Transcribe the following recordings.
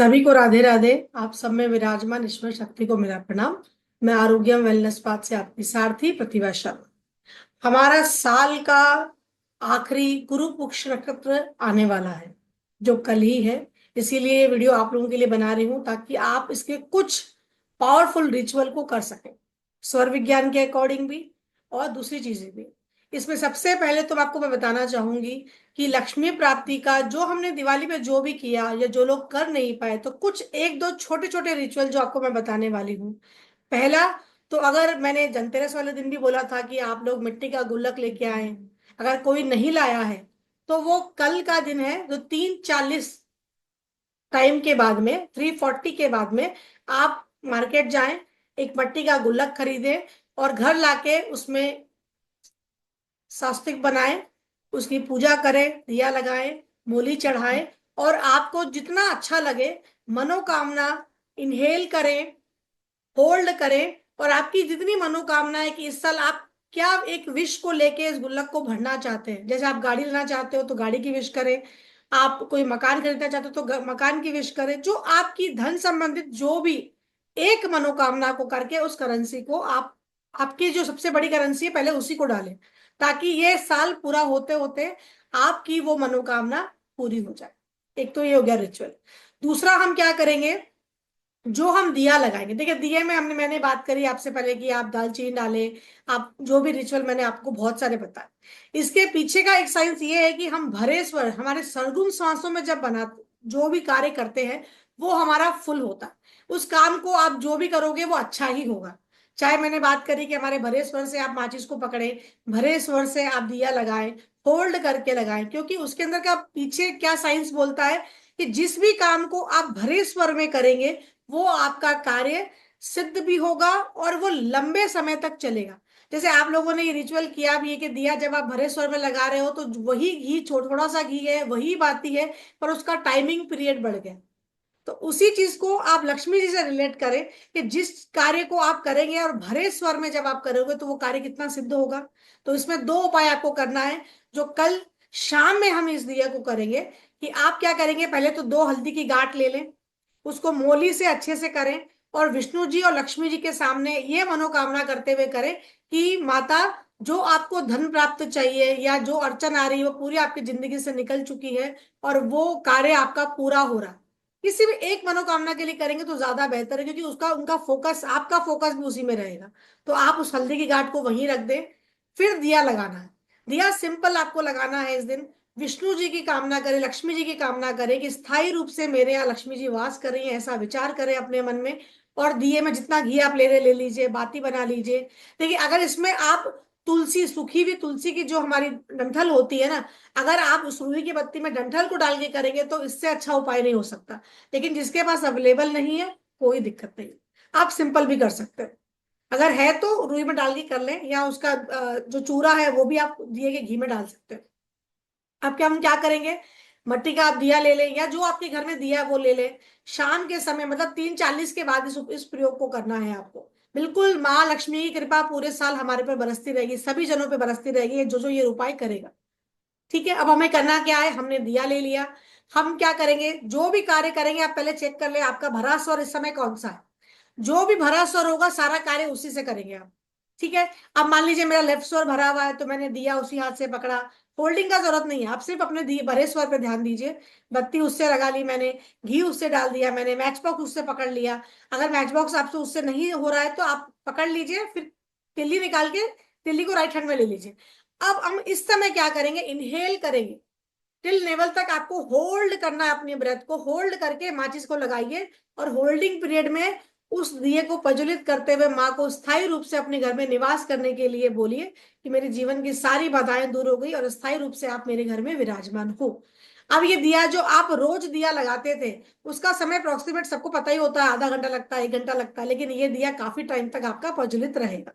सभी को राधे राधे। आप सब में विराजमान ईश्वर शक्ति को मेरा प्रणाम। मैं आरोग्यम वेलनेस पाथ से आपकी सारथी प्रतिभा शर्मा। हमारा साल का आखिरी गुरु पुष्य नक्षत्र आने वाला है, जो कल ही है। इसीलिए ये वीडियो आप लोगों के लिए बना रही हूं ताकि आप इसके कुछ पावरफुल रिचुअल को कर सकें, स्वर विज्ञान के अकॉर्डिंग भी और दूसरी चीजें भी। इसमें सबसे पहले तो आपको मैं बताना चाहूंगी कि लक्ष्मी प्राप्ति का जो हमने दिवाली पे जो भी किया या जो लोग कर नहीं पाए, तो कुछ एक दो छोटे छोटे रिचुअल जो आपको मैं बताने वाली हूँ। पहला, तो अगर मैंने धनतेरस वाले दिन भी बोला था कि आप लोग मिट्टी का गुल्लक लेके आए, अगर कोई नहीं लाया है तो वो कल का दिन है, जो 3:40 टाइम के बाद में, 3:40 के बाद में आप मार्केट जाएं, एक मिट्टी का गुल्लक खरीदें और घर लाके उसमें सास्तिक बनाएं, उसकी पूजा करें, दिया लगाएं, मूली चढ़ाएं और आपको जितना अच्छा लगे मनोकामना इनहेल करें, होल्ड करें। और आपकी जितनी मनोकामना है कि इस साल आप क्या एक विश को लेके इस गुल्लक को भरना चाहते हैं, जैसे आप गाड़ी लेना चाहते हो तो गाड़ी की विश करें, आप कोई मकान खरीदना चाहते हो तो मकान की विश करें, जो आपकी धन संबंधित जो भी एक मनोकामना को करके उस करेंसी को आप, आपकी जो सबसे बड़ी करेंसी है पहले उसी को डालें, ताकि ये साल पूरा होते होते आपकी वो मनोकामना पूरी हो जाए। एक तो ये हो गया रिचुअल। दूसरा हम क्या करेंगे, जो हम दिया लगाएंगे, देखिए दिए में मैंने बात करी आपसे पहले कि आप दालचीनी डालें, आप जो भी रिचुअल मैंने आपको बहुत सारे बताए। इसके पीछे का एक साइंस ये है कि हम भरे स्वर, हमारे सरगुम सांसों में जब बना जो भी कार्य करते हैं वो हमारा फुल होता है। उस काम को आप जो भी करोगे वो अच्छा ही होगा। चाहे मैंने बात करी कि हमारे भरे स्वर से आप माचिस को पकड़े, भरे स्वर से आप दिया लगाएं, होल्ड करके लगाएं, क्योंकि उसके अंदर का पीछे क्या साइंस बोलता है कि जिस भी काम को आप भरे स्वर में करेंगे वो आपका कार्य सिद्ध भी होगा और वो लंबे समय तक चलेगा। जैसे आप लोगों ने ये रिचुअल किया भी है कि दिया जब आप भरे स्वर में लगा रहे हो तो वही घी, थोड़ा सा घी है, वही बाती है, पर उसका टाइमिंग पीरियड बढ़ गया। तो उसी चीज को आप लक्ष्मी जी से रिलेट करें कि जिस कार्य को आप करेंगे और भरे स्वर में जब आप करोगे तो वो कार्य कितना सिद्ध होगा। तो इसमें दो उपाय आपको करना है, जो कल शाम में हम इस दिया को करेंगे। कि आप क्या करेंगे, पहले तो 2 हल्दी की गांठ ले लें, उसको मोली से अच्छे से करें और विष्णु जी और लक्ष्मी जी के सामने ये मनोकामना करते हुए करें कि माता, जो आपको धन प्राप्त चाहिए या जो अड़चन आ रही है वो पूरी आपकी जिंदगी से निकल चुकी है और वो कार्य आपका पूरा हो रहा है। किसी भी एक मनोकामना के लिए करेंगे तो ज्यादा बेहतर है, क्योंकि उसका उनका फोकस, आपका फोकस भी उसी में रहेगा। तो आप उस हल्दी की गांठ को वहीं रख दें। फिर दिया लगाना है। दिया सिंपल आपको लगाना है इस दिन। विष्णु जी की कामना करें, लक्ष्मी जी की कामना करें कि स्थायी रूप से मेरे यहाँ लक्ष्मी जी वास कर रही है, ऐसा विचार करें अपने मन में। और दिए में जितना घी आप ले रहे ले लीजिए, बाती बना लीजिए। देखिए अगर इसमें आप तुलसी, सूखी हुई तुलसी की जो हमारी डंठल होती है ना, अगर आप उस रुई की बत्ती में डंठल को डाल के करेंगे तो इससे अच्छा उपाय नहीं हो सकता। लेकिन जिसके पास अवेलेबल नहीं है कोई दिक्कत नहीं, आप सिंपल भी कर सकते हैं। अगर है तो रुई में डाल के कर लें, या उसका जो चूरा है वो भी आप दिए के घी में डाल सकते हैं। अब क्या, हम क्या करेंगे, मट्टी का आप दिया ले लें या जो आपके घर में दिया है वो ले लें। शाम के समय मतलब 3:40 के बाद इस प्रयोग को करना है आपको। बिल्कुल माँ लक्ष्मी की कृपा पूरे साल हमारे पर बरसती रहेगी, सभी जनों पे बरसती रहेगी जो जो ये उपाय करेगा। ठीक है, अब हमें करना क्या है, हमने दिया ले लिया। हम क्या करेंगे, जो भी कार्य करेंगे आप पहले चेक कर ले आपका भरा स्वर इस समय कौन सा है। जो भी भरा स्वर होगा सारा कार्य उसी से करेंगे आप। ठीक है। अब मान लीजिए मेरा लेफ्ट स्वर भरा हुआ है तो मैंने दिया उसी हाथ से पकड़ा। होल्डिंग का जरूरत नहीं है, आप सिर्फ अपने दिए भरे स्वर पे ध्यान दीजिए। बत्ती उससे लगा ली मैंने, घी उससे डाल दिया मैंने, मैच बॉक्स उससे पकड़ लिया। अगर मैच बॉक्स आपसे उससे नहीं हो रहा है तो आप पकड़ लीजिए, फिर तिल्ली निकाल के तिल्ली को राइट हैंड में ले लीजिए। अब हम इस समय क्या करेंगे, इनहेल करेंगे। टिल नेवल तक आपको होल्ड करना है, अपनी ब्रेथ को होल्ड करके माचिस को लगाइए और होल्डिंग पीरियड में उस दिए को प्रज्वलित करते हुए माँ को स्थायी रूप से अपने घर में निवास करने के लिए बोलिए कि मेरे जीवन की सारी बाधाएं दूर हो गई और स्थायी रूप से आप मेरे घर में विराजमान हो। अब ये दिया जो आप रोज दिया लगाते थे, उसका समय अप्रोक्सीमेट सबको पता ही होता है, आधा घंटा लगता है, 1 घंटा लगता है, लेकिन ये दिया काफी टाइम तक आपका प्रज्वलित रहेगा।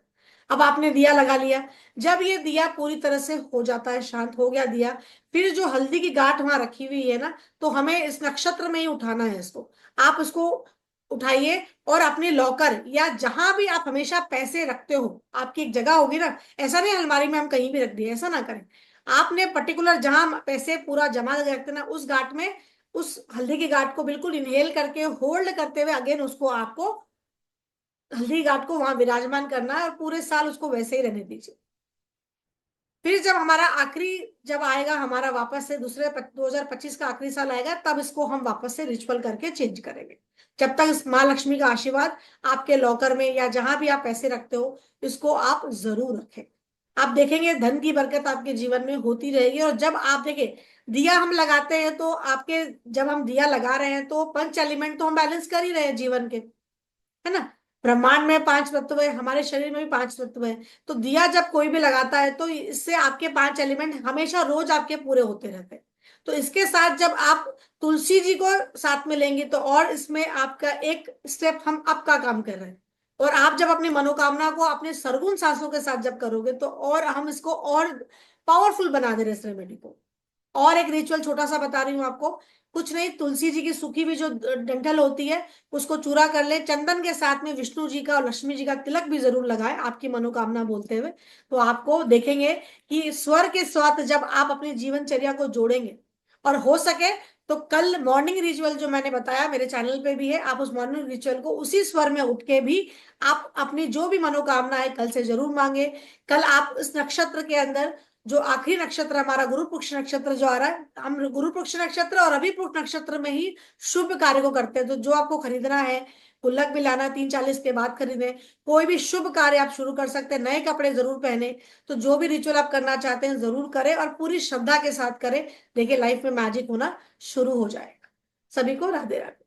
अब आपने दिया लगा लिया, जब ये दिया पूरी तरह से हो जाता है, शांत हो गया दिया, फिर जो हल्दी की गांठ वहां रखी हुई है ना, तो हमें इस नक्षत्र में ही उठाना है इसको। आप उसको उठाइए और अपने लॉकर या जहां भी आप हमेशा पैसे रखते हो, आपकी एक जगह होगी ना, ऐसा नहीं अलमारी में हम कहीं भी रख दिए, ऐसा ना करें। आपने पर्टिकुलर जहां पैसे पूरा जमा करके रखते ना, उस गांठ में उस हल्दी की गांठ को बिल्कुल इनहेल करके होल्ड करते हुए अगेन उसको आपको हल्दी की गांठ को वहां विराजमान करना है और पूरे साल उसको वैसे ही रहने दीजिए। फिर जब हमारा आखिरी जब आएगा, हमारा वापस से दूसरे 2025 का आखिरी साल आएगा, तब इसको हम वापस से रिचुअल करके चेंज करेंगे। जब तक इस माँ लक्ष्मी का आशीर्वाद आपके लॉकर में या जहां भी आप पैसे रखते हो, इसको आप जरूर रखें। आप देखेंगे धन की बरकत आपके जीवन में होती रहेगी। और जब आप देखें दिया हम लगाते हैं तो आपके, जब हम दिया लगा रहे हैं तो पंच एलिमेंट तो हम बैलेंस कर ही रहे हैं जीवन के, है ना। ब्रह्मांड में पांच तत्व है, हमारे शरीर में भी पांच तत्व है। तो दिया जब कोई भी लगाता है तो इससे आपके पांच एलिमेंट हमेशा रोज आपके पूरे होते रहते हैं। तो इसके साथ जब आप तुलसी जी को साथ में लेंगे तो और इसमें आपका एक स्टेप हम अप का काम कर रहे हैं। और आप जब अपनी मनोकामना को अपने सरगुण सांसों के साथ जब करोगे तो और हम इसको और पावरफुल बना दे रहे हैं इस रेमेडी को। और एक रिचुअल छोटा सा बता रही हूँ आपको। कुछ नहीं, तुलसी जी की सूखी हुई जो डंठल होती है उसको चूरा कर ले, चंदन के साथ में विष्णु जी का और लक्ष्मी जी का तिलक भी जरूर लगाए आपकी मनोकामना बोलते हुए। तो आपको देखेंगे कि स्वर के साथ जब आप अपनी जीवनचर्या को जोड़ेंगे, और हो सके तो कल मॉर्निंग रिचुअल जो मैंने बताया मेरे चैनल पे भी है, आप उस मॉर्निंग रिचुअल को उसी स्वर में उठ के भी आप अपनी जो भी मनोकामना है कल से जरूर मांगे। कल आप इस नक्षत्र के अंदर, जो आखिरी नक्षत्र हमारा गुरु पुक्ष नक्षत्र जो आ रहा है, हम गुरु पुक्ष नक्षत्र और अभी पुक्ष नक्षत्र में ही शुभ कार्य को करते हैं। तो जो आपको खरीदना है, गुल्लक भी लाना 3:40 के बाद खरीदें, कोई भी शुभ कार्य आप शुरू कर सकते हैं, नए कपड़े जरूर पहने। तो जो भी रिचुअल आप करना चाहते हैं जरूर करें और पूरी श्रद्धा के साथ करें। देखिए लाइफ में मैजिक होना शुरू हो जाएगा। सभी को राधे राधे।